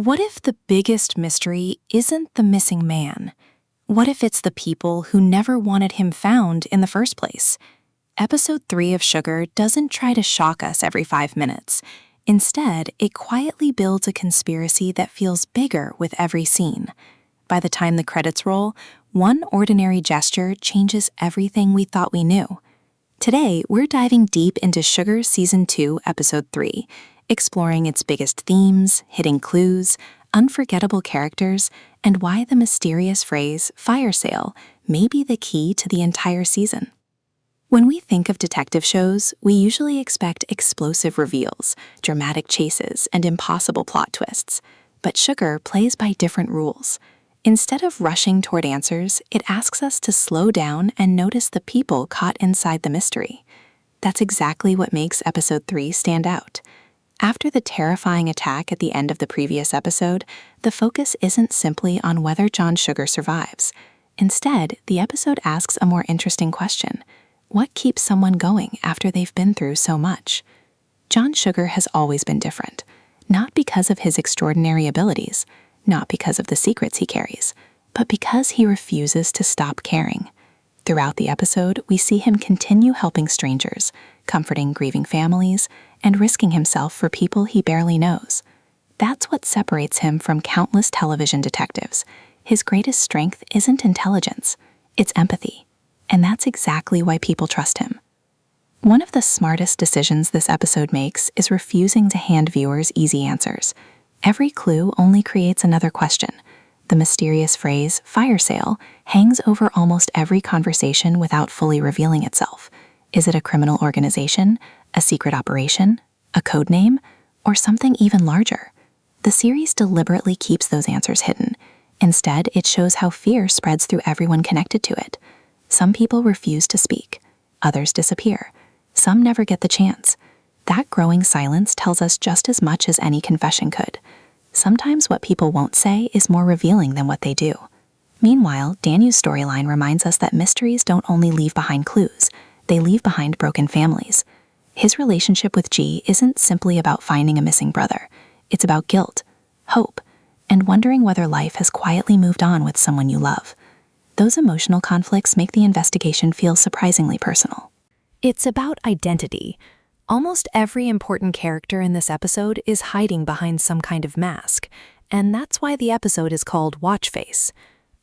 What if the biggest mystery isn't the missing man? What if it's the people who never wanted him found in the first place? Episode 3 of Sugar doesn't try to shock us every 5 minutes. Instead, it quietly builds a conspiracy that feels bigger with every scene. By the time the credits roll, one ordinary gesture changes everything we thought we knew. Today, we're diving deep into Sugar Season 2, Episode 3, exploring its biggest themes, hidden clues, unforgettable characters, and why the mysterious phrase, fire sale, may be the key to the entire season. When we think of detective shows, we usually expect explosive reveals, dramatic chases, and impossible plot twists. But Sugar plays by different rules. Instead of rushing toward answers, it asks us to slow down and notice the people caught inside the mystery. That's exactly what makes Episode 3 stand out. After the terrifying attack at the end of the previous episode, the focus isn't simply on whether John Sugar survives. Instead, the episode asks a more interesting question. What keeps someone going after they've been through so much? John Sugar has always been different, not because of his extraordinary abilities, not because of the secrets he carries, but because he refuses to stop caring. Throughout the episode, we see him continue helping strangers, comforting grieving families, and risking himself for people he barely knows. That's what separates him from countless television detectives. His greatest strength isn't intelligence, it's empathy. And that's exactly why people trust him. One of the smartest decisions this episode makes is refusing to hand viewers easy answers. Every clue only creates another question. The mysterious phrase, fire sale, hangs over almost every conversation without fully revealing itself. Is it a criminal organization, a secret operation, a code name, or something even larger? The series deliberately keeps those answers hidden. Instead, it shows how fear spreads through everyone connected to it. Some people refuse to speak. Others disappear. Some never get the chance. That growing silence tells us just as much as any confession could. Sometimes what people won't say is more revealing than what they do. Meanwhile, Danu's storyline reminds us that mysteries don't only leave behind clues, they leave behind broken families. His relationship with G isn't simply about finding a missing brother. It's about guilt, hope, and wondering whether life has quietly moved on with someone you love. Those emotional conflicts make the investigation feel surprisingly personal. It's about identity. Almost every important character in this episode is hiding behind some kind of mask, and that's why the episode is called Watch Face.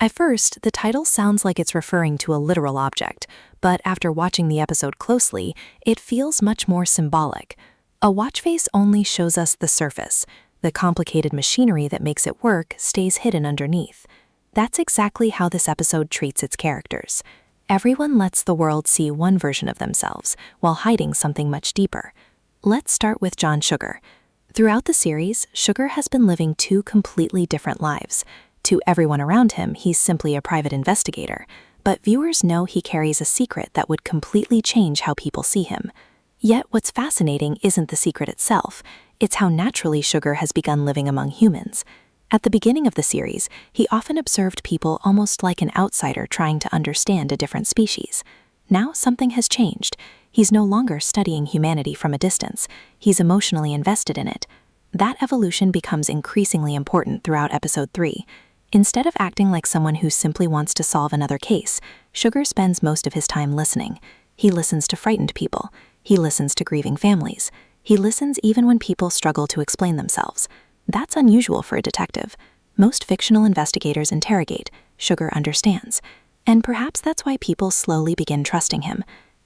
At first, the title sounds like it's referring to a literal object, but after watching the episode closely, it feels much more symbolic. A watch face only shows us the surface. The complicated machinery that makes it work stays hidden underneath. That's exactly how this episode treats its characters. Everyone lets the world see one version of themselves, while hiding something much deeper. Let's start with John Sugar. Throughout the series, Sugar has been living two completely different lives. To everyone around him, he's simply a private investigator, but viewers know he carries a secret that would completely change how people see him. Yet what's fascinating isn't the secret itself, it's how naturally Sugar has begun living among humans. At the beginning of the series, he often observed people almost like an outsider trying to understand a different species. Now something has changed. He's no longer studying humanity from a distance. He's emotionally invested in it. That evolution becomes increasingly important throughout Episode 3. Instead of acting like someone who simply wants to solve another case, Sugar spends most of his time listening. He listens to frightened people. He listens to grieving families. He listens even when people struggle to explain themselves. That's unusual for a detective. Most fictional investigators interrogate. Sugar understands. And perhaps that's why people slowly begin trusting him.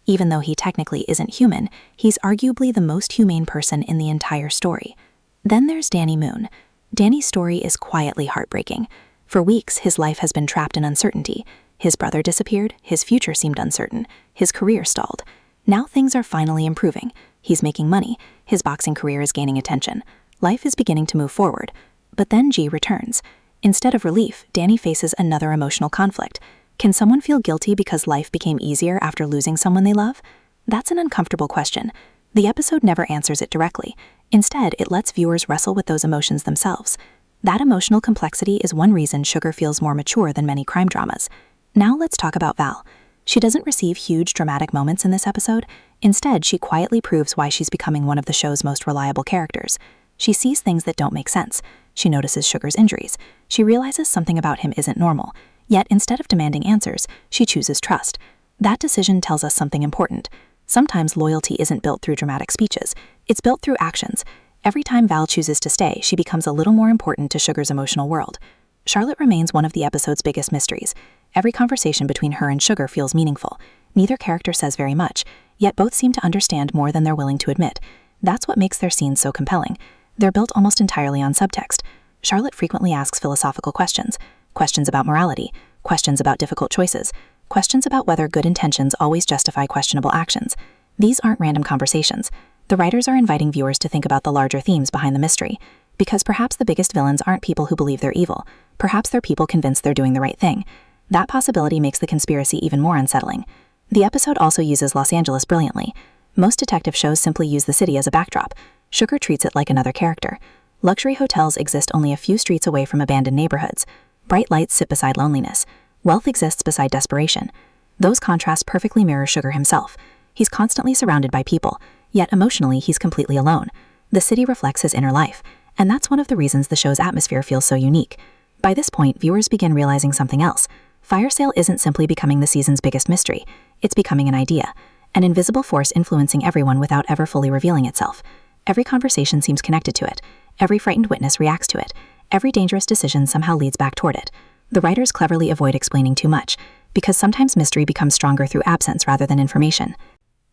Even though he technically isn't human, he's arguably the most humane person in the entire story. Then there's Danny Moon. Danny's story is quietly heartbreaking. For weeks, his life has been trapped in uncertainty. His brother disappeared, his future seemed uncertain, his career stalled. Now things are finally improving. He's making money, his boxing career is gaining attention. Life is beginning to move forward. But then G returns. Instead of relief, Danny faces another emotional conflict. Can someone feel guilty because life became easier after losing someone they love? That's an uncomfortable question. The episode never answers it directly. Instead, it lets viewers wrestle with those emotions themselves. That emotional complexity is one reason Sugar feels more mature than many crime dramas. Now let's talk about Val. She doesn't receive huge dramatic moments in this episode. Instead, she quietly proves why she's becoming one of the show's most reliable characters. She sees things that don't make sense. She notices Sugar's injuries. She realizes something about him isn't normal. Yet, instead of demanding answers, she chooses trust. That decision tells us something important. Sometimes loyalty isn't built through dramatic speeches. It's built through actions. Every time Val chooses to stay, she becomes a little more important to Sugar's emotional world. Charlotte remains one of the episode's biggest mysteries. Every conversation between her and Sugar feels meaningful. Neither character says very much, yet both seem to understand more than they're willing to admit. That's what makes their scenes so compelling. They're built almost entirely on subtext. Charlotte frequently asks philosophical questions. Questions about morality. Questions about difficult choices. Questions about whether good intentions always justify questionable actions. These aren't random conversations. The writers are inviting viewers to think about the larger themes behind the mystery. Because perhaps the biggest villains aren't people who believe they're evil. Perhaps they're people convinced they're doing the right thing. That possibility makes the conspiracy even more unsettling. The episode also uses Los Angeles brilliantly. Most detective shows simply use the city as a backdrop. Sugar treats it like another character. Luxury hotels exist only a few streets away from abandoned neighborhoods. Bright lights sit beside loneliness. Wealth exists beside desperation. Those contrasts perfectly mirror Sugar himself. He's constantly surrounded by people, yet emotionally he's completely alone. The city reflects his inner life, and that's one of the reasons the show's atmosphere feels so unique. By this point, viewers begin realizing something else. Fire sale isn't simply becoming the season's biggest mystery. It's becoming an idea, an invisible force influencing everyone without ever fully revealing itself. Every conversation seems connected to it. Every frightened witness reacts to it. Every dangerous decision somehow leads back toward it. The writers cleverly avoid explaining too much, because sometimes mystery becomes stronger through absence rather than information.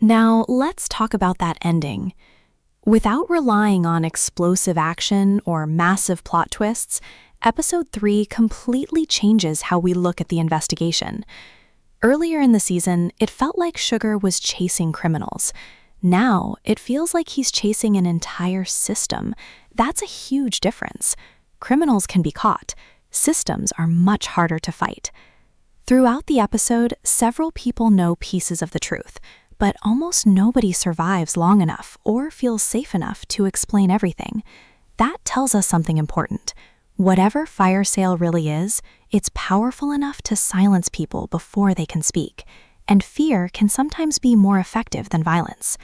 Now, let's talk about that ending. Without relying on explosive action or massive plot twists, Episode 3 completely changes how we look at the investigation. Earlier in the season, it felt like Sugar was chasing criminals. Now, it feels like he's chasing an entire system. That's a huge difference. Criminals can be caught. Systems are much harder to fight. Throughout the episode, several people know pieces of the truth, but almost nobody survives long enough or feels safe enough to explain everything. That tells us something important. Whatever fire sale really is, it's powerful enough to silence people before they can speak, and fear can sometimes be more effective than violence.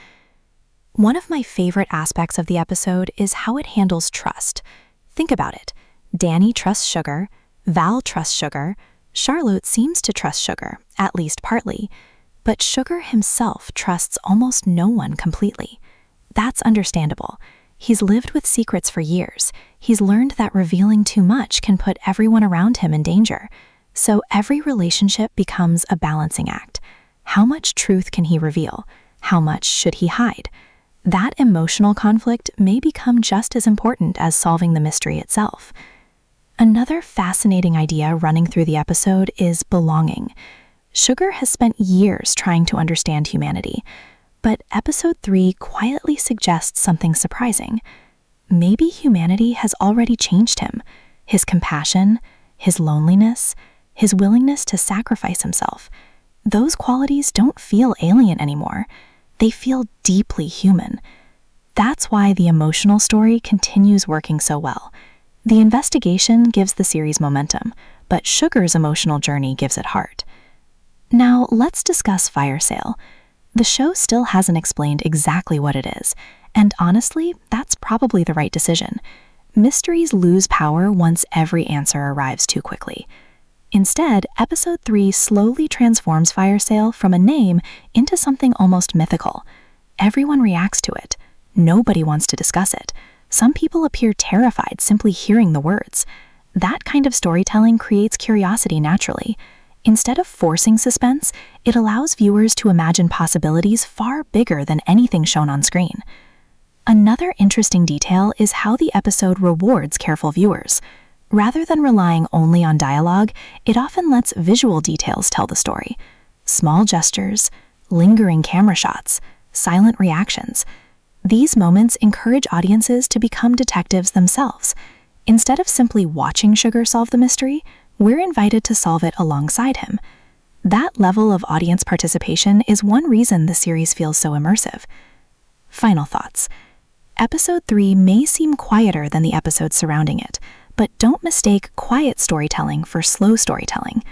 One of my favorite aspects of the episode is how it handles trust. Think about it. Danny trusts Sugar, Val trusts Sugar, Charlotte seems to trust Sugar, at least partly, but Sugar himself trusts almost no one completely. That's understandable. He's lived with secrets for years. He's learned that revealing too much can put everyone around him in danger. So every relationship becomes a balancing act. How much truth can he reveal? How much should he hide? That emotional conflict may become just as important as solving the mystery itself. Another fascinating idea running through the episode is belonging. Sugar has spent years trying to understand humanity, but Episode 3 quietly suggests something surprising. Maybe humanity has already changed him. His compassion, his loneliness, his willingness to sacrifice himself. Those qualities don't feel alien anymore. They feel deeply human. That's why the emotional story continues working so well. The investigation gives the series momentum, but Sugar's emotional journey gives it heart. Now, let's discuss Fire Sale. The show still hasn't explained exactly what it is, and honestly, that's probably the right decision. Mysteries lose power once every answer arrives too quickly. Instead, Episode 3 slowly transforms Fire Sale from a name into something almost mythical. Everyone reacts to it. Nobody wants to discuss it. Some people appear terrified simply hearing the words. That kind of storytelling creates curiosity naturally. Instead of forcing suspense, it allows viewers to imagine possibilities far bigger than anything shown on screen. Another interesting detail is how the episode rewards careful viewers. Rather than relying only on dialogue, it often lets visual details tell the story. Small gestures, lingering camera shots, silent reactions. These moments encourage audiences to become detectives themselves. Instead of simply watching Sugar solve the mystery, we're invited to solve it alongside him. That level of audience participation is one reason the series feels so immersive. Final thoughts. Episode 3 may seem quieter than the episodes surrounding it, but don't mistake quiet storytelling for slow storytelling.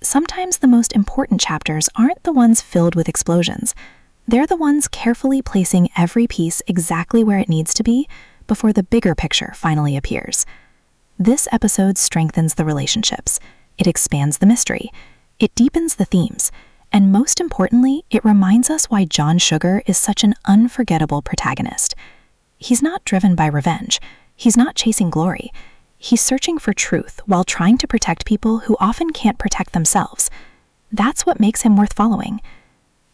Sometimes the most important chapters aren't the ones filled with explosions. They're the ones carefully placing every piece exactly where it needs to be before the bigger picture finally appears. This episode strengthens the relationships, it expands the mystery, it deepens the themes, and most importantly, it reminds us why John Sugar is such an unforgettable protagonist. He's not driven by revenge, he's not chasing glory, he's searching for truth while trying to protect people who often can't protect themselves. That's what makes him worth following.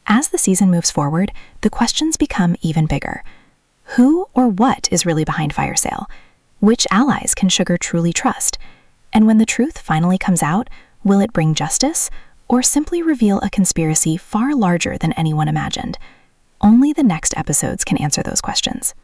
As the season moves forward, the questions become even bigger. Who or what is really behind Fire Sale? Which allies can Sugar truly trust? And when the truth finally comes out, will it bring justice or simply reveal a conspiracy far larger than anyone imagined? Only the next episodes can answer those questions.